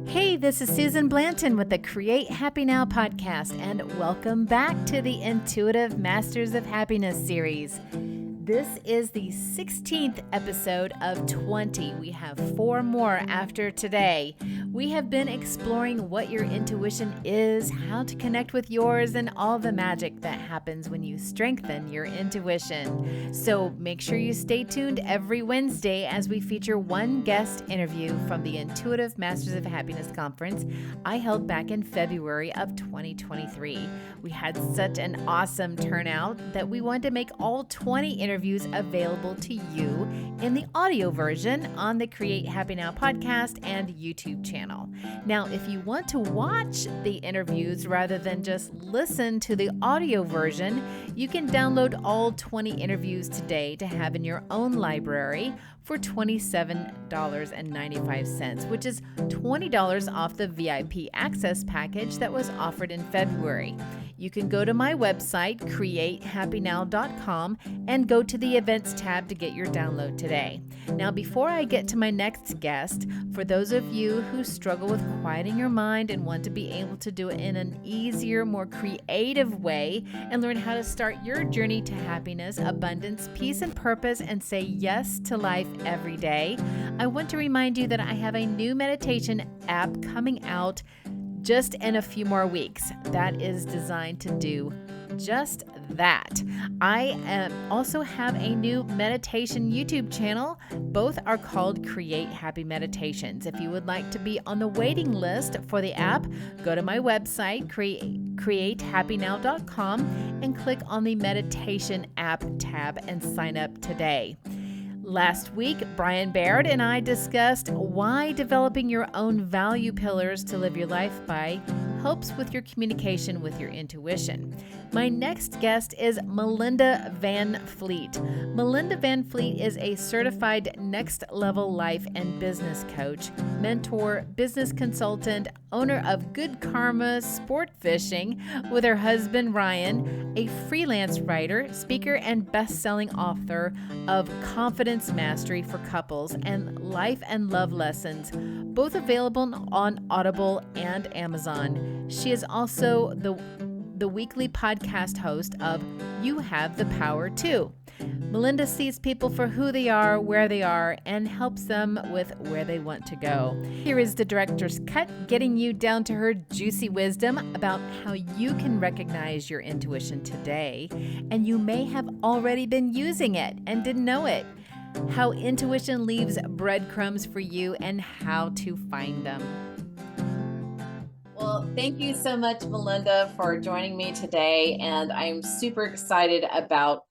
Hey, this is Susan Blanton with the Create Happy Now podcast, and welcome back to the Intuitive Masters of Happiness series. This is the 16th episode of 20. We have 4 more after today. We have been exploring what your intuition is, how to connect with yours, and all the magic that happens when you strengthen your intuition. So make sure you stay tuned every Wednesday as we feature one guest interview from the Intuitive Masters of Happiness conference I held back in February of 2023. We had such an awesome turnout that we wanted to make all 20 interviews available to you in the audio version on the Create Happy Now podcast and YouTube channel. Now, if you want to watch the interviews rather than just listen to the audio version, you can download all 20 interviews today to have in your own library for $27.95, which is $20 off the VIP access package that was offered in February. You can go to my website, createhappynow.com, and go to the events tab to get your download today. Now, before I get to my next guest, for those of you who struggle with quieting your mind and want to be able to do it in an easier, more creative way and learn how to start your journey to happiness, abundance, peace, and purpose, and say yes to life every day, I want to remind you that I have a new meditation app coming out just in a few more weeks that is designed to do just that. I also have a new meditation YouTube channel. Both are called Create Happy Meditations. If you would like to be on the waiting list for the app, go to my website, createhappynow.com, and click on the meditation app tab and sign up today. Last week, Brian Baird and I discussed why developing your own value pillars to live your life by helps with your communication with your intuition. My next guest is Melinda Van Fleet. Melinda Van Fleet is a certified next level life and business coach, mentor, business consultant, owner of Good Karma Sportfishing with her husband Ryan, a freelance writer, speaker, and best-selling author of Confidence Mastery for Couples and Life and Love Lessons, both available on Audible and Amazon. She is also the weekly podcast host of You Have the Power Too. Melinda sees people for who they are, where they are, and helps them with where they want to go. Here is the director's cut, getting you down to her juicy wisdom about how you can recognize your intuition today, and you may have already been using it and didn't know it. How intuition leaves breadcrumbs for you and how to find them. Well, thank you so much, Melinda, for joining me today. And I'm super excited about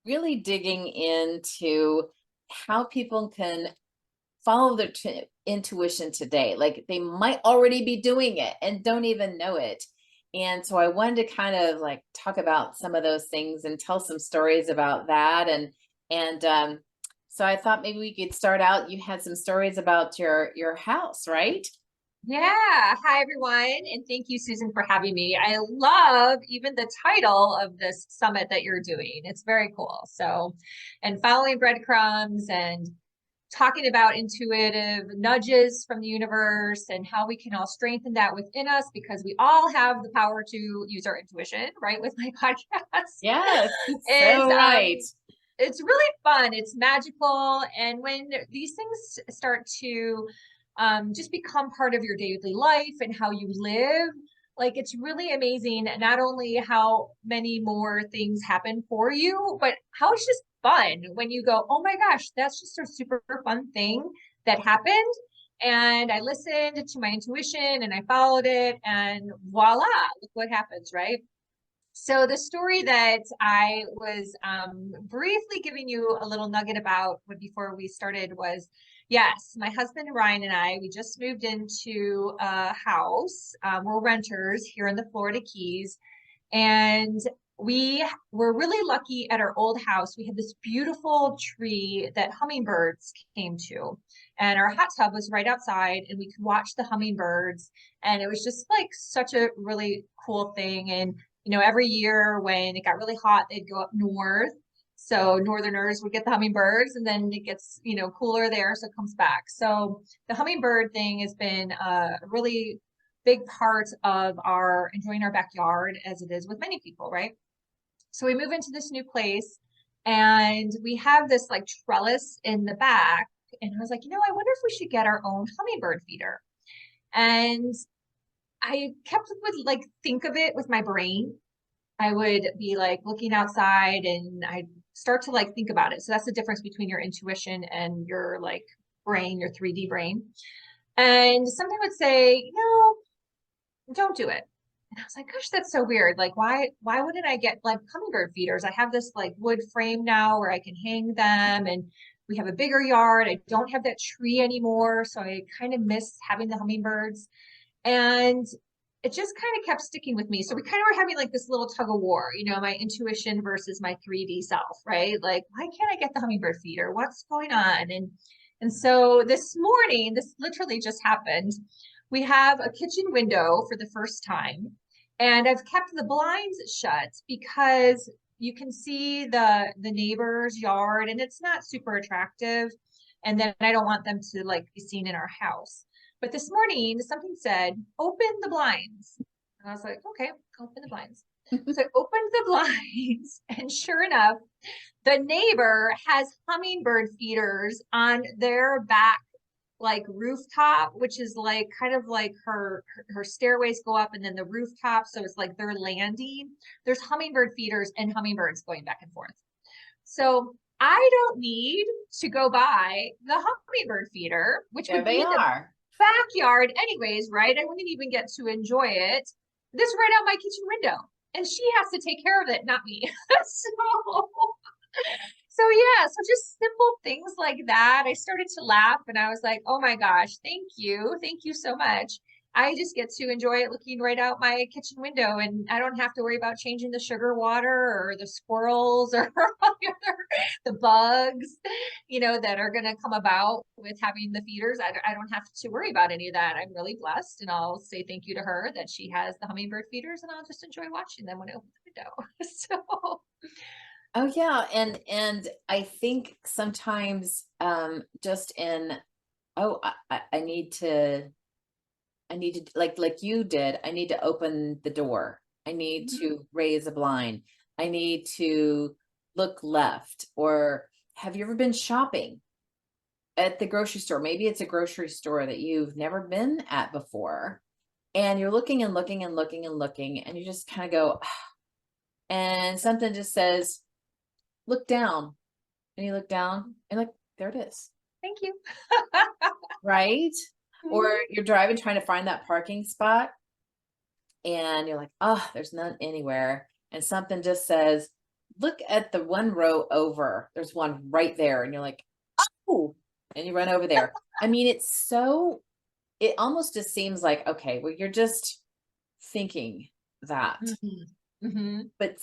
really digging into how people can follow their intuition today. Like they might already be doing it and don't even know it. And so I wanted to kind of like talk about some of those things and tell some stories about that. So I thought maybe we could start out. You had some stories about your house, right? Yeah. Hi, everyone. And thank you, Susan, for having me. I love even the title of this summit that you're doing. It's very cool. So, and following breadcrumbs and talking about intuitive nudges from the universe and how we can all strengthen that within us because we all have the power to use our intuition, right? With my podcast. Yes, so right. It's really fun. It's magical. And when these things start to just become part of your daily life and how you live, like it's really amazing. Not only how many more things happen for you, but how it's just fun when you go, oh my gosh, that's just a super fun thing that happened. And I listened to my intuition and I followed it and voila, look what happens, right? So the story that I was briefly giving you a little nugget about before we started was, yes, my husband Ryan and I, we just moved into a house. We're renters here in the Florida Keys. And we were really lucky at our old house. We had this beautiful tree that hummingbirds came to. And our hot tub was right outside and we could watch the hummingbirds. And it was just like such a really cool thing. And, you know, every year when it got really hot, they'd go up north So Northerners would get the hummingbirds, and then it gets, cooler there. So it comes back. So the hummingbird thing has been a really big part of our enjoying our backyard, as it is with many people, right? So we move into this new place, and we have this like trellis in the back. And I was like, I wonder if we should get our own hummingbird feeder. And I kept would like think of it with my brain. I would be like looking outside, and I start to like think about it. So that's the difference between your intuition and your like brain, your 3D brain. And something would say, no, don't do it. And I was like, gosh, that's so weird. Like, why wouldn't I get like hummingbird feeders? I have this like wood frame now where I can hang them, and we have a bigger yard. I don't have that tree anymore. So I kind of miss having the hummingbirds. And it just kind of kept sticking with me. So we kind of were having like this little tug of war, my intuition versus my 3D self, right? Like, why can't I get the hummingbird feeder? What's going on? And so this morning, this literally just happened. We have a kitchen window for the first time, and I've kept the blinds shut because you can see the neighbor's yard, and it's not super attractive. And then I don't want them to like be seen in our house. But this morning, something said, open the blinds. And I was like, okay, open the blinds. So I opened the blinds, and sure enough, the neighbor has hummingbird feeders on their back, like rooftop, which is like kind of like her stairways go up, and then the rooftop. So it's like they're landing. There's hummingbird feeders and hummingbirds going back and forth. So I don't need to go buy the hummingbird feeder, which There would be they in the are. backyard anyways, right? I wouldn't even get to enjoy it. This right out my kitchen window. And she has to take care of it, not me. So yeah, so just simple things like that. I started to laugh, and I was like, oh my gosh, thank you. Thank you so much. I just get to enjoy it looking right out my kitchen window, and I don't have to worry about changing the sugar water or the squirrels or the bugs, that are going to come about with having the feeders. I don't have to worry about any of that. I'm really blessed, and I'll say thank you to her that she has the hummingbird feeders, and I'll just enjoy watching them when I open the window. So Oh yeah, and I think sometimes just in I need to like you did, I need to open the door. I need to raise a blind. I need to look left. Or have you ever been shopping at the grocery store? Maybe it's a grocery store that you've never been at before, and you're looking and looking and looking and looking, and you just kind of go, and something just says, look down. And you look down and like, there it is. thank you. Right? Or you're driving trying to find that parking spot, and you're like, oh, there's none anywhere. And something just says, look at the one row over. There's one right there. And you're like, oh, and you run over there. I mean, it almost just seems like, okay, well, you're just thinking that. Mm-hmm. Mm-hmm. But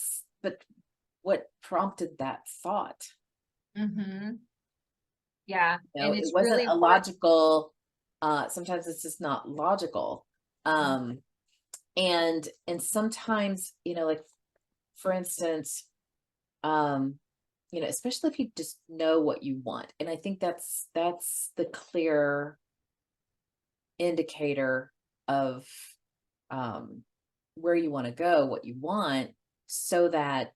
what prompted that thought? Mm-hmm. Yeah. And It it's wasn't really a important. logical, sometimes it's just not logical. Um, and sometimes, like for instance, um, especially if you just know what you want. And I think that's the clear indicator of where you want to go, what you want, so that,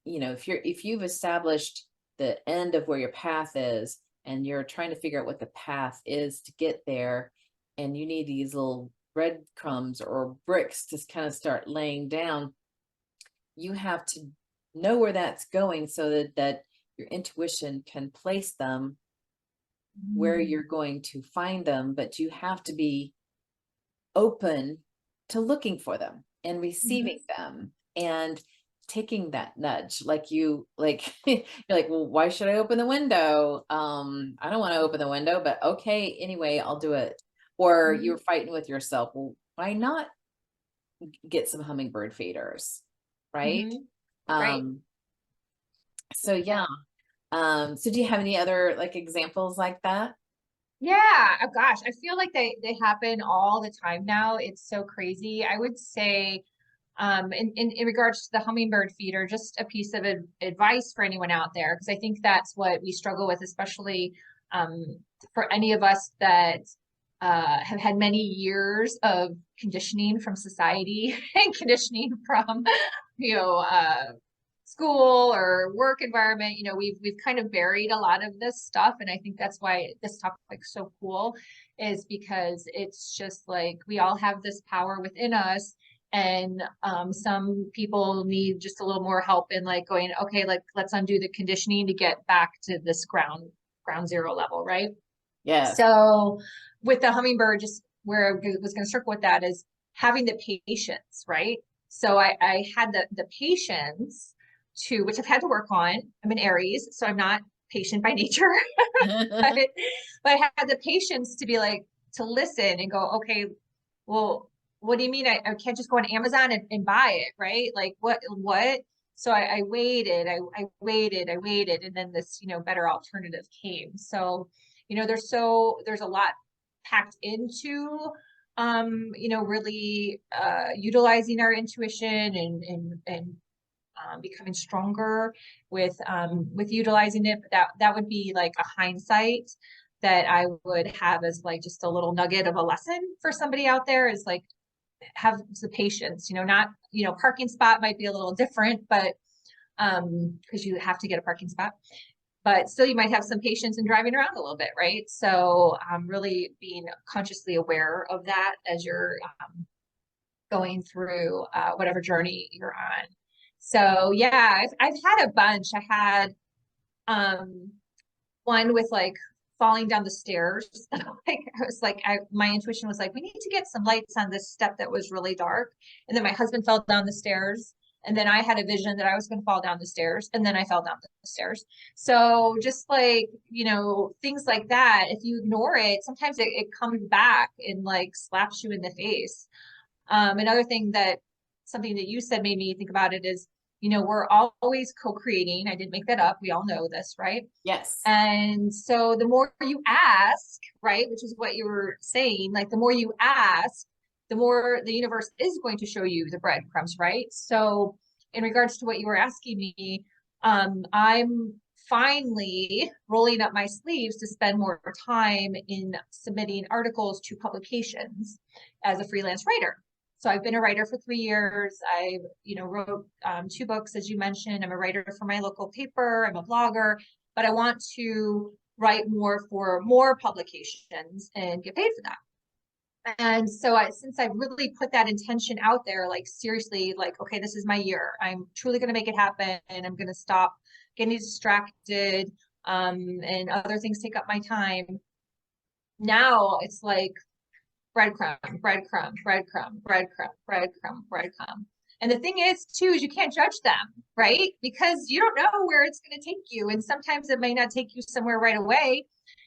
if you've established the end of where your path is, and you're trying to figure out what the path is to get there, and you need these little breadcrumbs or bricks to kind of start laying down, you have to know where that's going, so that your intuition can place them where you're going to find them. But you have to be open to looking for them and receiving them, and taking that nudge, like you're like, well, why should I open the window? I don't want to open the window, but okay, anyway, I'll do it. Or you're fighting with yourself, well, why not get some hummingbird feeders, right? Mm-hmm. Right. um so Yeah. yeah. So do you have any other like examples like that? Yeah. Oh, gosh, I feel like they happen all the time now. It's so crazy. I would say In regards to the hummingbird feeder, just a piece of advice for anyone out there, because I think that's what we struggle with, especially for any of us that have had many years of conditioning from society and conditioning from, school or work environment. We've kind of buried a lot of this stuff, and I think that's why this topic is so cool, is because it's just like we all have this power within us, and some people need just a little more help in like going, okay, like let's undo the conditioning to get back to this ground zero level, right? Yeah. So with the hummingbird, just where I was going to circle with that is having the patience, right? So I had the patience to, which I've had to work on. I'm an Aries, so I'm not patient by nature, but I had the patience to be like, to listen and go, okay, well, what do you mean? I can't just go on Amazon and buy it, right? Like what? So I waited, I waited, and then this, better alternative came. So, there's a lot packed into, really utilizing our intuition and becoming stronger with utilizing it. But that would be like a hindsight that I would have as like just a little nugget of a lesson for somebody out there, is like, have the patience, not, parking spot might be a little different, but because you have to get a parking spot, but still you might have some patience in driving around a little bit, right? So really being consciously aware of that as you're going through whatever journey you're on. So yeah, I've had a bunch. I had one with like falling down the stairs. Like I was like, my intuition was like, we need to get some lights on this step that was really dark. And then my husband fell down the stairs. And then I had a vision that I was going to fall down the stairs. And then I fell down the stairs. So just like, things like that, if you ignore it, sometimes it comes back and like slaps you in the face. Another thing something that you said made me think about it is, we're always co-creating. I didn't make that up. We all know this, right? Yes. And so the more you ask, right, which is what you were saying, like the more you ask, the more the universe is going to show you the breadcrumbs, right? So in regards to what you were asking me, I'm finally rolling up my sleeves to spend more time in submitting articles to publications as a freelance writer. So I've been a writer for 3 years. I, wrote 2 books, as you mentioned. I'm a writer for my local paper. I'm a blogger, but I want to write more for more publications and get paid for that. And so since I've really put that intention out there, like seriously, like, okay, this is my year. I'm truly going to make it happen, and I'm going to stop getting distracted, and other things take up my time. Now it's like, breadcrumb, breadcrumb, breadcrumb, breadcrumb, breadcrumb, breadcrumb. And the thing is, too, is you can't judge them, right? Because you don't know where it's going to take you. And sometimes it may not take you somewhere right away.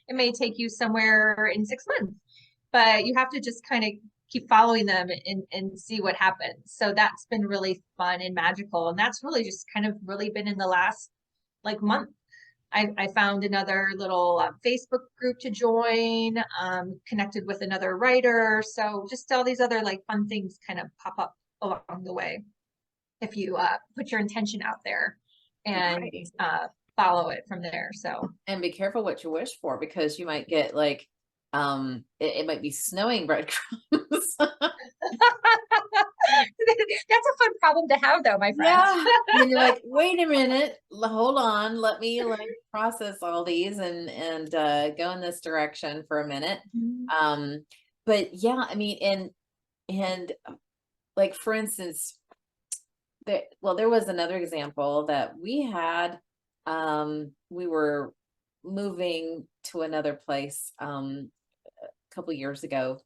It may take you somewhere in 6 months, but you have to just kind of keep following them and see what happens. So that's been really fun and magical. And that's really just kind of really been in the last like month. I found another little Facebook group to join, connected with another writer. So just all these other like fun things kind of pop up along the way if you put your intention out there and Right. follow it from there. So, and be careful what you wish for, because you might get like, it might be snowing breadcrumbs. That's a fun problem to have, though, my friend. Yeah. And you're like, wait a minute, hold on, let me like process all these and go in this direction for a minute. But yeah, I mean, and like, for instance, there was another example that we had. We were moving to another place a couple years ago,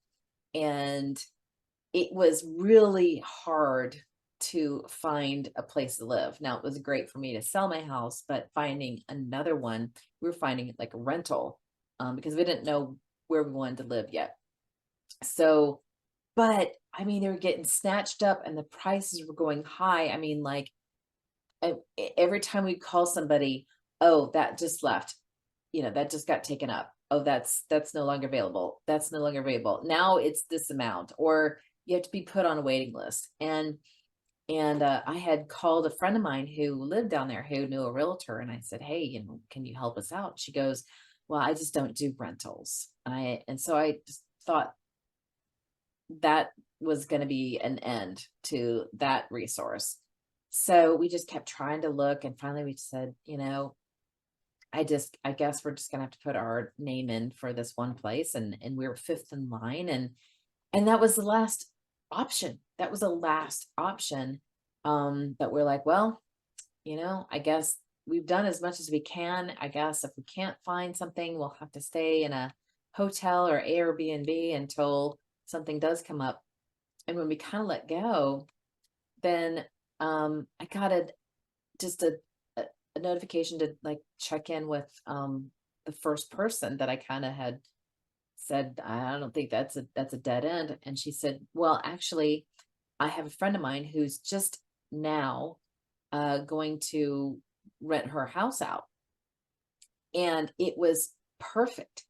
and it was really hard to find a place to live. Now, it was great for me to sell my house, but finding another one, we were finding it like a rental, because we didn't know where we wanted to live yet. So, but I mean, they were getting snatched up and the prices were going high. I mean, like, every time we call somebody, oh, that just left, that just got taken up. Oh, that's no longer available. That's no longer available. Now it's this amount, or you have to be put on a waiting list. And And I had called a friend of mine who lived down there who knew a realtor. And I said, hey, can you help us out? She goes, well, I just don't do rentals. And so I just thought that was going to be an end to that resource. So we just kept trying to look. And finally we said, I guess we're just going to have to put our name in for this one place. And we were fifth in line. And that was the last option. That was the last option. But we're like, well, I guess we've done as much as we can. I guess if we can't find something, we'll have to stay in a hotel or Airbnb until something does come up. And when we kind of let go, then I got just a notification to like check in with the first person that I kind of had said, I don't think that's a dead end. And she said, well, actually, I have a friend of mine who's just now going to rent her house out. And it was perfect.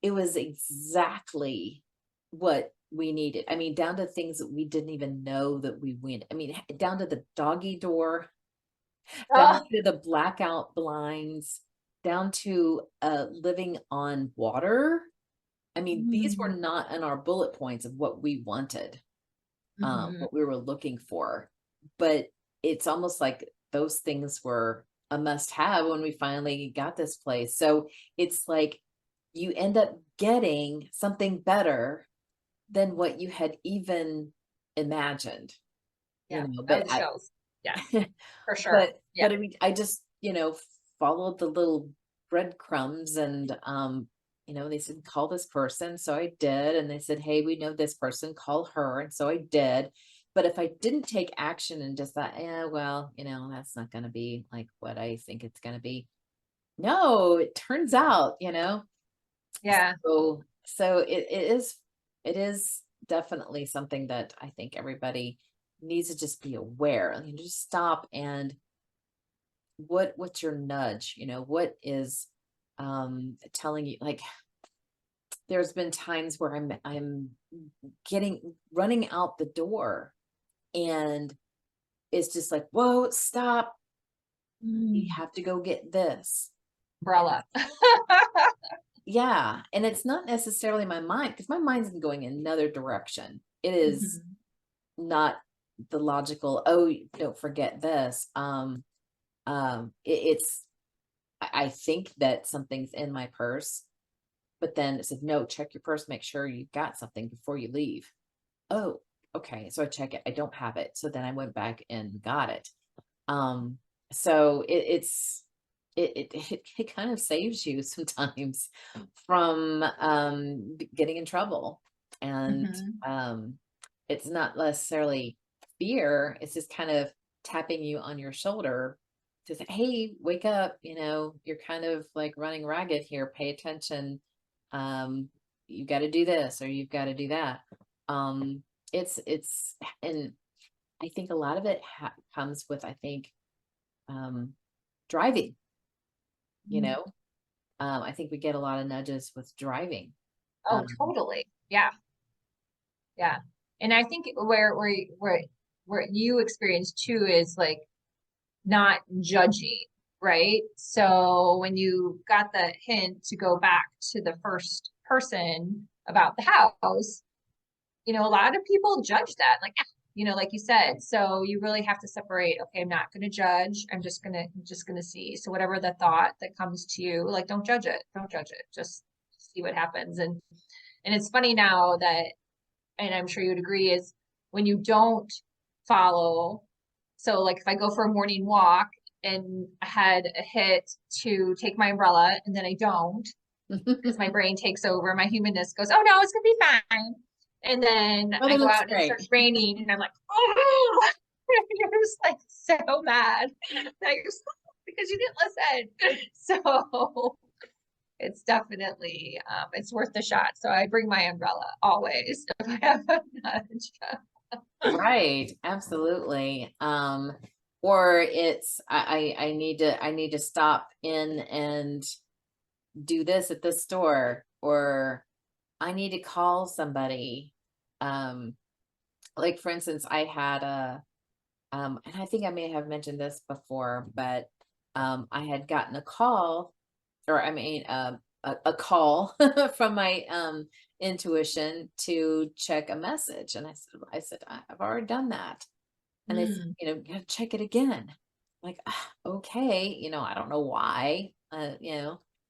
It was exactly what we needed. I mean, down to things that we didn't even know that we went. I mean, down to the doggy door, down to the blackout blinds, down to living on water. I mean, these were not in our bullet points of what we wanted, what we were looking for. But it's almost like those things were a must have when we finally got this place. So it's like you end up getting something better than what you had even imagined. Yeah, But the shows. Yeah, for sure. But I mean, I just, followed the little breadcrumbs and, they said, call this person. So I did. And they said, hey, we know this person, call her. And so I did. But if I didn't take action and just thought, yeah, well, that's not going to be like what I think it's going to be. No, it turns out, Yeah. So it is definitely something that I think everybody needs to just be aware. I mean, just stop and what's your nudge? What is telling you, like there's been times where I'm running out the door and it's just like, whoa, stop. You have to go get this Umbrella. Yeah. And it's not necessarily my mind, because my mind's going in another direction. It is not the logical, oh, don't forget this. It's I think that something's in my purse, but then it said, no, check your purse, make sure you've got something before you leave. Oh, okay. So I check it. I don't have it. So then I went back and got it. So it kind of saves you sometimes from getting in trouble. And it's not necessarily fear, it's just kind of tapping you on your shoulder to say, hey, wake up, you're kind of like running ragged here, pay attention. You got to do this or you've got to do that. It's and I think a lot of it comes with, I think, driving. I think we get a lot of nudges with driving. Oh, totally. Yeah. Yeah. And I think where you experience too is like not judging, right? So when you got the hint to go back to the first person about the house, a lot of people judge that, like, like you said. So you really have to separate, okay, I'm not going to judge. I'm just going to see. So whatever the thought that comes to you, like, don't judge it. Don't judge it. Just see what happens. And it's funny now that, and I'm sure you would agree, is when you don't follow. So like if I go for a morning walk and I had a hit to take my umbrella and then I don't, because my brain takes over, my humanness goes, oh no, it's gonna be fine. And then I go out and it starts raining and I'm like, oh, you're just like so mad that you're because you didn't listen. So it's definitely it's worth the shot. So I bring my umbrella always if I have a nudge. Right, absolutely. Or it's I need to stop in and do this at the store, or I need to call somebody. Like for instance, I had and I think I may have mentioned this before, but I had gotten a call, or I mean, a call from my intuition to check a message, and I said, I've already done that, and they said, Mm. you gotta check it again. Like, "Ah, okay, I don't know why,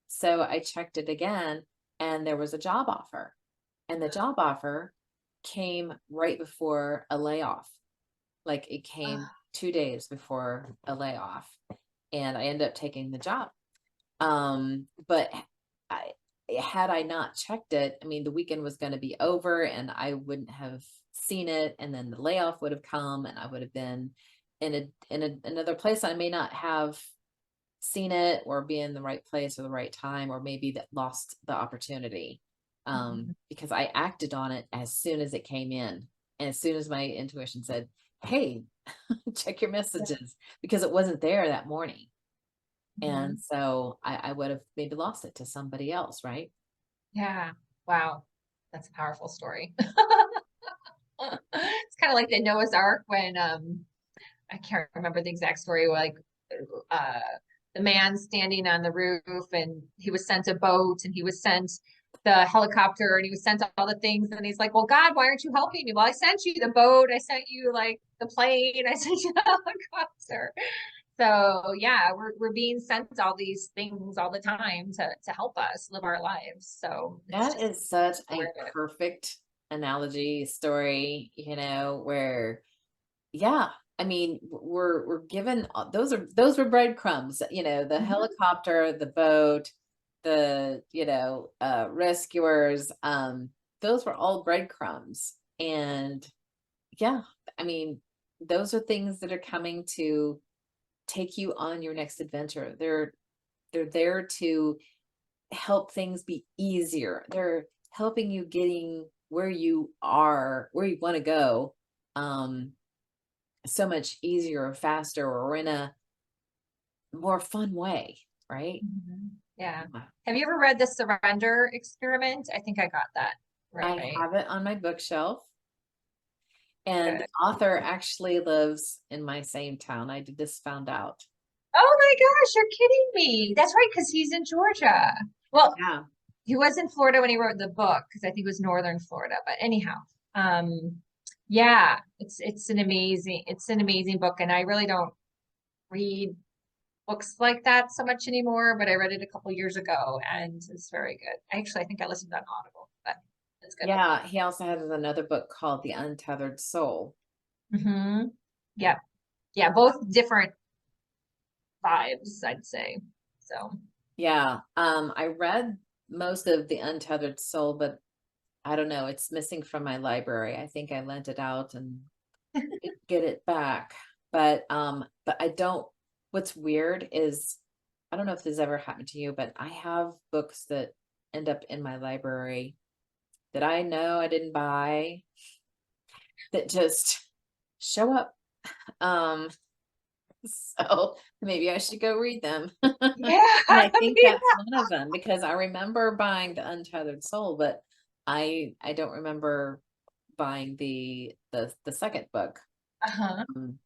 so I checked it again, and there was a job offer, and the job offer came right before a layoff. Like, it came 2 days before a layoff, and I ended up taking the job. But I had I not checked it, I mean, the weekend was going to be over and I wouldn't have seen it, and then the layoff would have come and I would have been another place. I may not have seen it or be in the right place or the right time, or maybe that lost the opportunity. Because I acted on it as soon as it came in. And as soon as my intuition said, hey, check your messages, because it wasn't there that morning. And Mhm. so I would have maybe lost it to somebody else, right? Yeah. Wow. That's a powerful story. It's kind of like the Noah's Ark when I can't remember the exact story, like uh the man standing on the roof and he was sent a boat and he was sent the helicopter and he was sent all the things and he's like, well, God, why aren't you helping me? Well, I sent you the boat, I sent you like the plane, I sent you the helicopter. So yeah, we're being sent all these things all the time to help us live our lives. So it's That just is such aware a of it. perfect analogy story, where, yeah, I mean, we're given, those were breadcrumbs, the Mhm. helicopter, the boat, the, rescuers, those were all breadcrumbs. And yeah, I mean, those are things that are coming to take you on your next adventure. They're there to help things be easier. They're helping you getting where you are, where you want to go, um, so much easier or faster, or in a more fun way, right? Mhm. Yeah. Yeah. Have you ever read The Surrender Experiment? I think I got that I right. have it on my bookshelf, and the Good. author actually lives in my same town. I just found out. Oh my gosh, you're kidding me. That's right, because he's in Georgia. Well, Yeah. he was in Florida when he wrote the book, because I think it was northern Florida. But anyhow, yeah, it's an amazing book, and I really don't read books like that so much anymore, but I read it a couple years ago and it's very good. Actually, I think I listened on Audible, but it's good. Yeah. He also has another book called The Untethered Soul. Hmm. Yeah. Yeah. Both different vibes, I'd say. So, Yeah. I read most of The Untethered Soul, but I don't know, it's missing from my library. I think I lent it out and get it back. But I don't, what's weird is, I don't know if this ever happened to you, but I have books that end up in my library that I know I didn't buy, that just show up. Um, so maybe I should go read them. yeah. And I think Yeah. that's one of them, because I remember buying The Untethered Soul, but I don't remember buying the second book. Uh-huh. Um,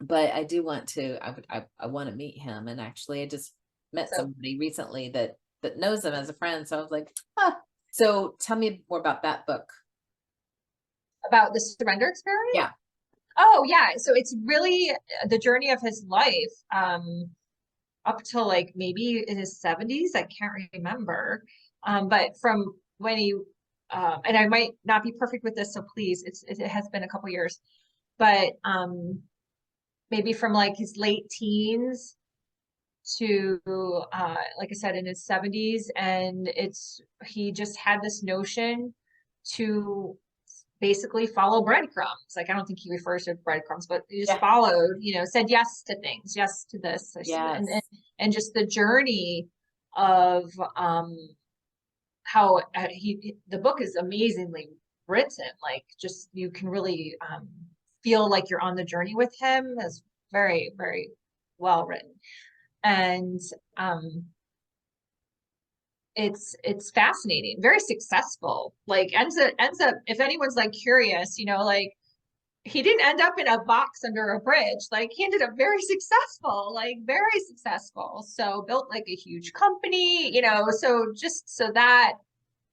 but I do want to, I want to meet him. And actually I just met So, somebody recently that knows him as a friend. So I was like, huh. So tell me more about that book. about the surrender experiment? Yeah. Oh, yeah. So it's really the journey of his life, up till like maybe in his 70s. I can't remember. But from when he, and I might not be perfect with this, so please, it has been a couple years, but maybe from like his late teens to like I said, in his 70s, and he just had this notion to basically follow breadcrumbs. Like I don't think he refers to breadcrumbs, but he just Yeah. followed, said yes to things, yes to this, and Yes. and just the journey of how the book is amazingly written. Like just you can really feel like you're on the journey with him. It's very, very well written. And um it's fascinating, very successful. Like ends up if anyone's like curious, like he didn't end up in a box under a bridge. Like he ended up very successful, like very successful. So built like a huge company, you know, so just so that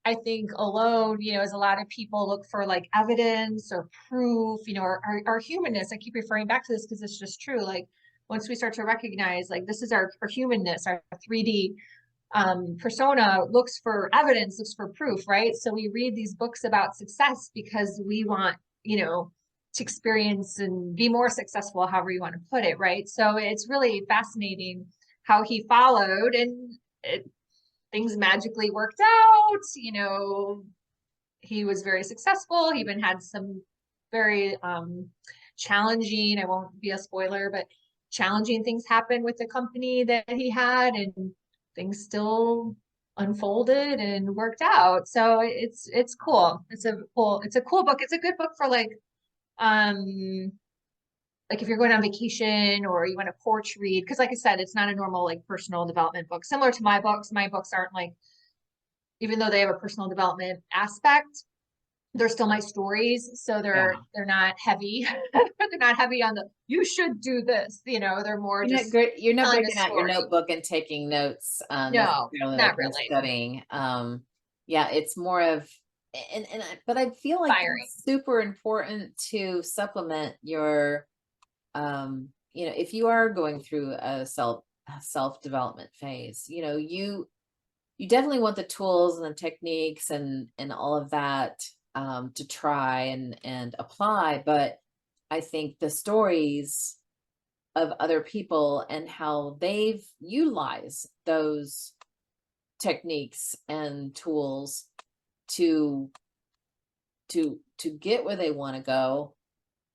I think alone, you know, as a lot of people look for like evidence or proof, you know, our humanness. I keep referring back to this because it's just true. Like once we start to recognize like this is our humanness, our 3D persona looks for evidence, looks for proof, right? So we read these books about success because we want, you know, to experience and be more successful, however you want to put it, right? So it's really fascinating how he followed and things magically worked out. You know, he was very successful. He even had some very challenging, I won't be a spoiler, but challenging things happen with the company that he had, and things still unfolded and worked out. So it's cool. It's a cool book. It's a good book for um like if you're going on vacation or you want to porch read, because like I said, it's not a normal like personal development book. Similar to my books aren't like, even though they have a personal development aspect, they're still my stories. So Yeah. they're not heavy. They're not heavy on the you should do this, you know, they're more You're not just great. You're not telling a breaking out your story. notebook and taking notes, No, necessarily like not you're really. studying. Yeah, it's more of, but I feel like Firing. it's super important to supplement your, you know, if you are going through a self development phase, you know, you definitely want the tools and the techniques and all of that, to try and apply. But I think the stories of other people and how they've utilized those techniques and tools to get where they want to go,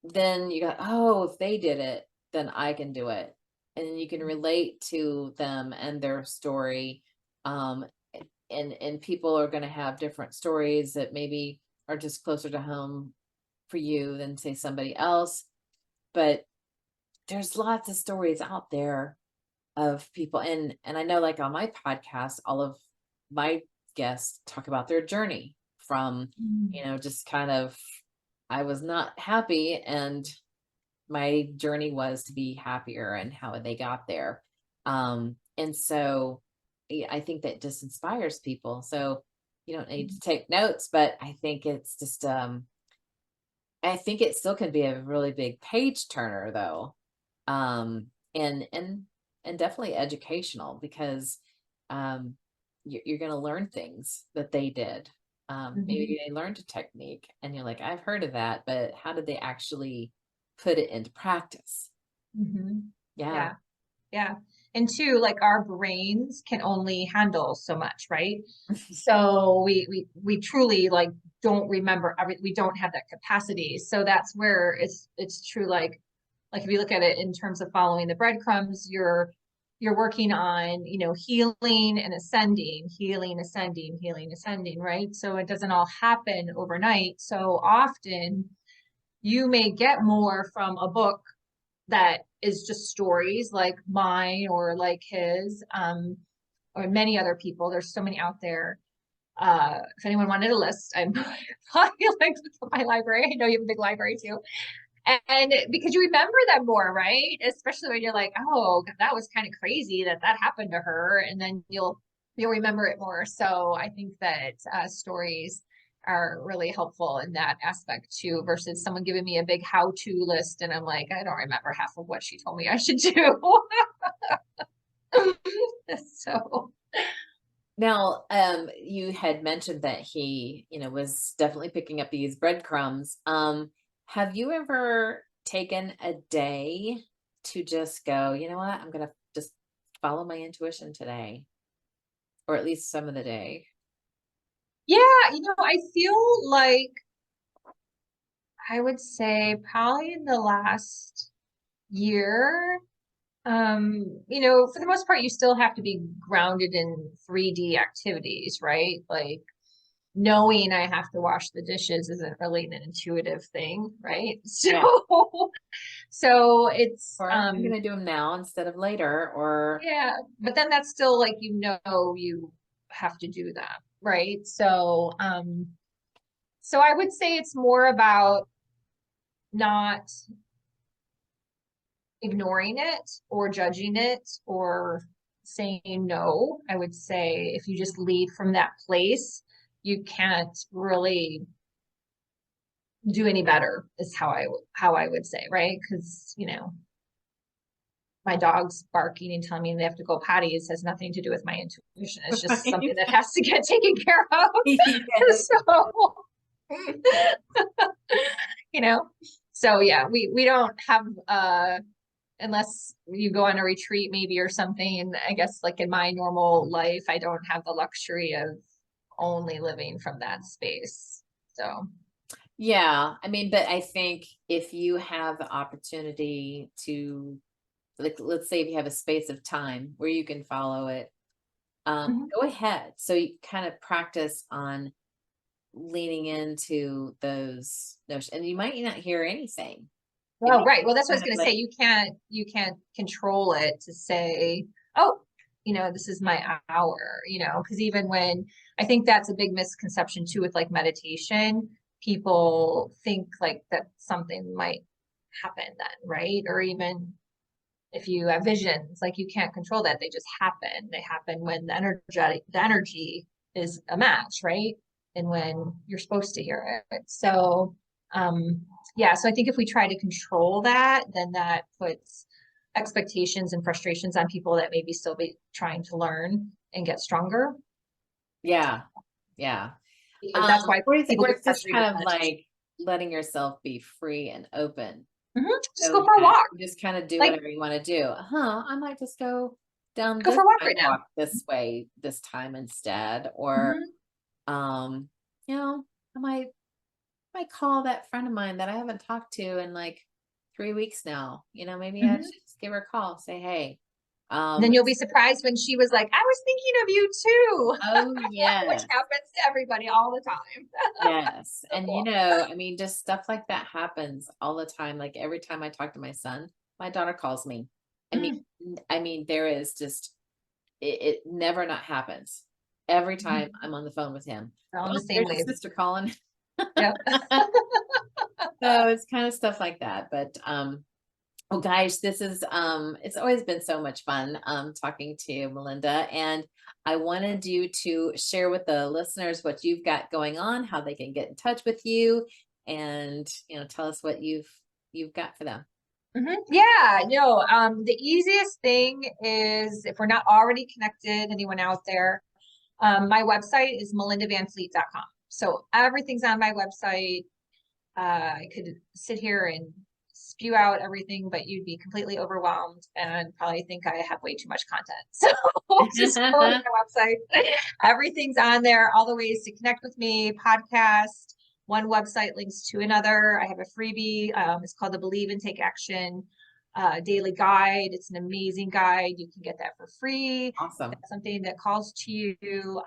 then you got, oh, if they did it, then I can do it. And you can relate to them and their story. um and people are going to have different stories that maybe are just closer to home for you than say somebody else, but there's lots of stories out there of people. And I know, like on my podcast, all of my guests talk about their journey from, you know, just kind of, I was not happy and my journey was to be happier and how they got there. And so I think that just inspires people. So you don't need to take notes, but I think it's just, I think it still can be a really big page turner though. Um, and definitely educational, because you're going to learn things that they did. Maybe they learned a technique and you're like, I've heard of that, but how did they actually put it into practice? Yeah. Yeah. Yeah. And two, like our brains can only handle so much, right? So we truly like don't remember we don't have that capacity. So that's where it's true. Like if you look at it in terms of following the breadcrumbs, you're working on, you know, healing and ascending, healing, ascending, healing, ascending, right? So it doesn't all happen overnight. So often you may get more from a book that is just stories like mine or like his, or many other people. There's so many out there. If anyone wanted a list, I'm probably like my library. I know you have a big library too. And because you remember them more, right? Especially when you're like, oh, that was kind of crazy that that happened to her, and then you'll remember it more. So I think that stories are really helpful in that aspect too, versus someone giving me a big how-to list and I'm like, I don't remember half of what she told me I should do. So Now, you had mentioned that he, you know, was definitely picking up these breadcrumbs. Have you ever taken a day to just go, you know what, I'm gonna just follow my intuition today, or at least some of the day? yeah, you know, I feel like I would say probably in the last year, you know, for the most part, you still have to be grounded in 3D activities, right? Like knowing I have to wash the dishes isn't really an intuitive thing, right? Yeah. So it's Or I'm gonna do them now instead of later, or yeah, but then that's still like, you know, you have to do that, right? So so I would say it's more about not ignoring it or judging it or saying no. I would say if you just lead from that place, you can't really do any better is how I would say, right? Because, my dog's barking and telling me they have to go potty. It has nothing to do with my intuition. It's just something that has to get taken care of. Yes. So, so yeah, we don't have, unless you go on a retreat maybe or something, I guess like in my normal life, I don't have the luxury of only living from that space. So. Yeah. I mean, but I think if you have the opportunity to, like, let's say if you have a space of time where you can follow it, go ahead. So you kind of practice on leaning into those notions, and you might not hear anything. Oh, right. Well, that's what I was going to say. You can't control it to say, oh, this is my hour, because even when I think that's a big misconception too, with like meditation, people think like that something might happen then, right? Or even if you have visions, like you can't control that. They just happen. They happen when the energy is a match, right? And when you're supposed to hear it. So, yeah, so I think if we try to control that, then that puts expectations and frustrations on people that maybe still be trying to learn and get stronger. Yeah. Yeah. Because that's why people or get it's just frustrated kind with of meditation. like letting yourself be free and open. Just So go for a walk. you just kind of do Like, whatever you want to do. I might just go down go this for a walk right now. sidewalk this way this time instead. Or I might call that friend of mine that I haven't talked to in like 3 weeks now. Maybe I should just give her a call, say, hey. And then you'll be surprised when she was like, I was thinking of you too. Oh, yeah. Which happens to everybody all the time. Yes. So And, cool. I mean, just stuff like that happens all the time. Like every time I talk to my son, my daughter calls me. I mean, there is just, it never not happens. Every time I'm on the phone with him. We're all Oh, the same there's your way. sister calling. Yep. So it's kind of stuff like that. But, well, guys, this is it's always been so much fun talking to Melinda, and I wanted you to share with the listeners what you've got going on, how they can get in touch with you, and tell us what you've got for them. Yeah, no, the easiest thing is if we're not already connected, anyone out there, my website is melindavanfleet.com. So everything's on my website. I could sit here and spew out everything, but you'd be completely overwhelmed and probably think I have way too much content. So just go to my website. Everything's on there, all the ways to connect with me, podcast. One website links to another. I have a freebie. It's called the Believe and Take Action daily guide. It's an amazing guide. You can get that for free. Awesome. That's something that calls to you.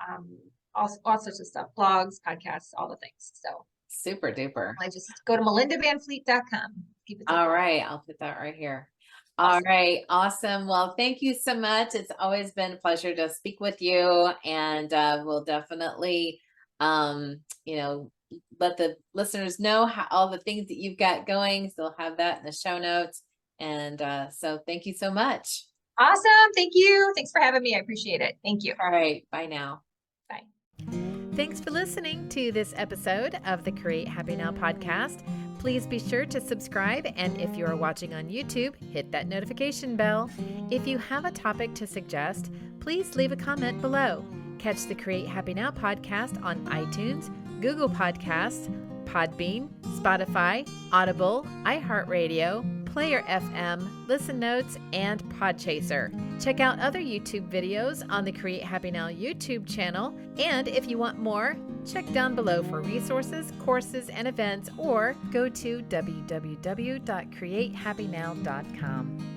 All sorts of stuff, blogs, podcasts, all the things. So super duper. I just go to melindavanfleet.com. Keep it all right. I'll put that right here. Awesome. All right. Awesome. Well, thank you so much. It's always been a pleasure to speak with you, and we'll definitely, let the listeners know all the things that you've got going. So they'll have that in the show notes. And so thank you so much. Awesome. Thank you. Thanks for having me. I appreciate it. Thank you. All right. Bye now. Bye. Thanks for listening to this episode of the Create Happy Now podcast. Please be sure to subscribe, and if you are watching on YouTube, hit that notification bell. If you have a topic to suggest, please leave a comment below. Catch the Create Happy Now podcast on iTunes, Google Podcasts, Podbean, Spotify, Audible, iHeartRadio, Player FM, Listen Notes, and Podchaser. Check out other YouTube videos on the Create Happy Now YouTube channel, and if you want more, check down below for resources, courses, and events, or go to www.createhappynow.com.